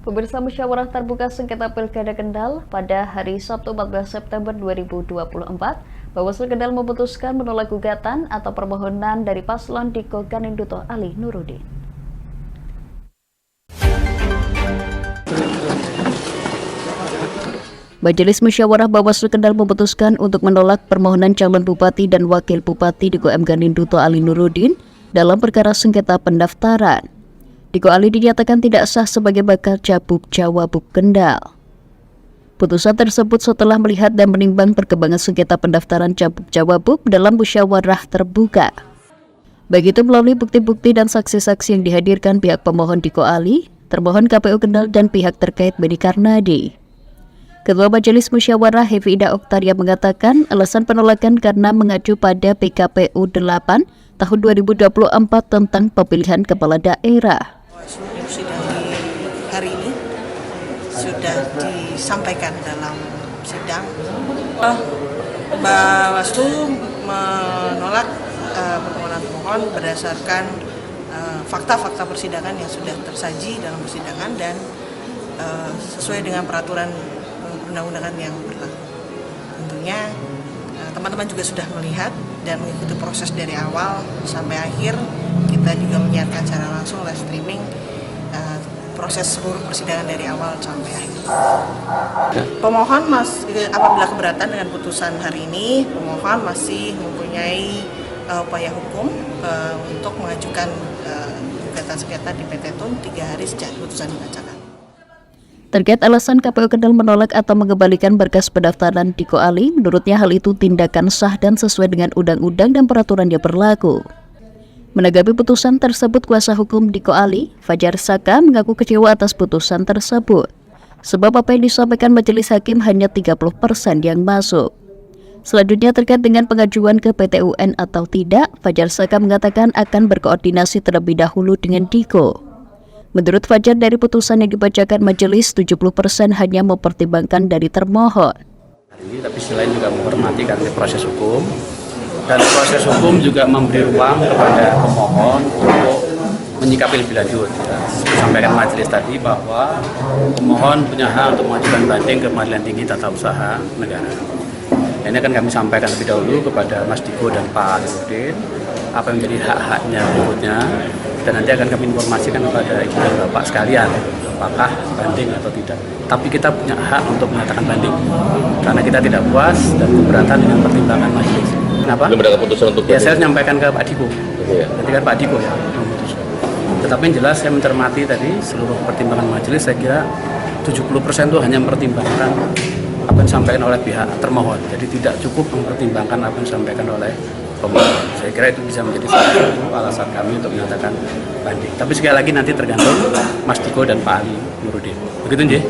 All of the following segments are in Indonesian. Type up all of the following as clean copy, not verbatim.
Pemirsa, musyawarah terbuka sengketa Pilkada Kendal pada hari Sabtu 14 September 2024, Bawaslu Kendal memutuskan menolak gugatan atau permohonan dari paslon Diko Ganinduto Ali Nurudin. Majelis Musyawarah Bawaslu Kendal memutuskan untuk menolak permohonan calon Bupati dan Wakil Bupati Diko M. Ganinduto Ali Nurudin dalam perkara sengketa pendaftaran. Diko Ali dinyatakan tidak sah sebagai bakal Cabup Cawabup Kendal. Putusan tersebut setelah melihat dan menimbang perkembangan sengketa pendaftaran Cabup Cawabup dalam musyawarah terbuka. Baik itu melalui bukti-bukti dan saksi-saksi yang dihadirkan pihak pemohon Diko Ali, termohon KPU Kendal dan pihak terkait Beni Karnadi. Ketua Majelis Musyawarah Hefi Ida Oktaria mengatakan alasan penolakan karena mengacu pada PKPU 8 tahun 2024 tentang pemilihan kepala daerah. Sidang di hari ini sudah disampaikan dalam sidang. Bawaslu menolak permohonan pemohon berdasarkan fakta-fakta persidangan yang sudah tersaji dalam persidangan dan sesuai dengan peraturan undang-undangan yang berlaku. Tentunya teman-teman juga sudah melihat dan mengikuti proses dari awal sampai akhir. Kita juga menyiarkan secara langsung live streaming proses seluruh persidangan dari awal sampai akhir. Pemohon apabila keberatan dengan putusan hari ini, pemohon masih mempunyai upaya hukum untuk mengajukan gugatan sengketa di PT Tun 3 hari sejak putusan dibacakan. Terkait alasan KPU Kendal menolak atau mengembalikan berkas pendaftaran Diko Ali, menurutnya hal itu tindakan sah dan sesuai dengan undang-undang dan peraturan yang berlaku. Menanggapi putusan tersebut, kuasa hukum Diko Ali, Fajar Saka, mengaku kecewa atas putusan tersebut. Sebab apa yang disampaikan majelis hakim hanya 30% yang masuk. Selanjutnya terkait dengan pengajuan ke PT UN atau tidak, Fajar Saka mengatakan akan berkoordinasi terlebih dahulu dengan Diko. Menurut Fajar, dari putusan yang dibacakan majelis, 70% hanya mempertimbangkan dari termohon. Tapi selain juga menghormati karena proses hukum, dan proses hukum juga memberi ruang kepada pemohon untuk menyikapi lebih lanjut. Sampaikan majelis tadi bahwa pemohon punya hak untuk mengajukan banding ke Pengadilan Tinggi Tata Usaha Negara. Ini akan kami sampaikan lebih dahulu kepada Mas Diko dan Pak Nurdin apa yang menjadi hak-haknya berikutnya, dan nanti akan kami informasikan kepada Ibu dan Bapak sekalian apakah banding atau tidak. Tapi kita punya hak untuk menyatakan banding karena kita tidak puas dan keberatan dengan pertimbangan majelis. Kenapa? Belum ada keputusan untuk ya, saya menyampaikan ke Pak Diko. Ya. Nanti kan Pak Diko ya memutuskan. Tetapi yang jelas saya mencermati tadi seluruh pertimbangan majelis, saya kira 70% itu hanya mempertimbangkan apa yang disampaikan oleh pihak termohon. Jadi tidak cukup mempertimbangkan apa yang disampaikan oleh pemohon. Saya kira itu bisa menjadi salah satu alasan kami untuk menyatakan banding. Tapi sekali lagi nanti tergantung Mas Diko dan Pak Ali Nurudin. Begitu nggih?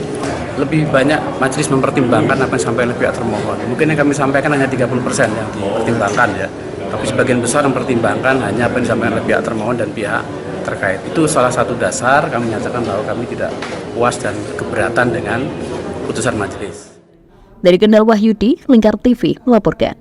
Lebih banyak majelis mempertimbangkan apa yang disampaikan oleh pihak termohon. Mungkin yang kami sampaikan hanya 30% yang dipertimbangkan ya. Tapi sebagian besar mempertimbangkan hanya apa yang disampaikan oleh pihak termohon dan pihak terkait. Itu salah satu dasar kami menyatakan bahwa kami tidak puas dan keberatan dengan putusan majelis. Dari Kendal, Wahyudi, Lingkar TV melaporkan.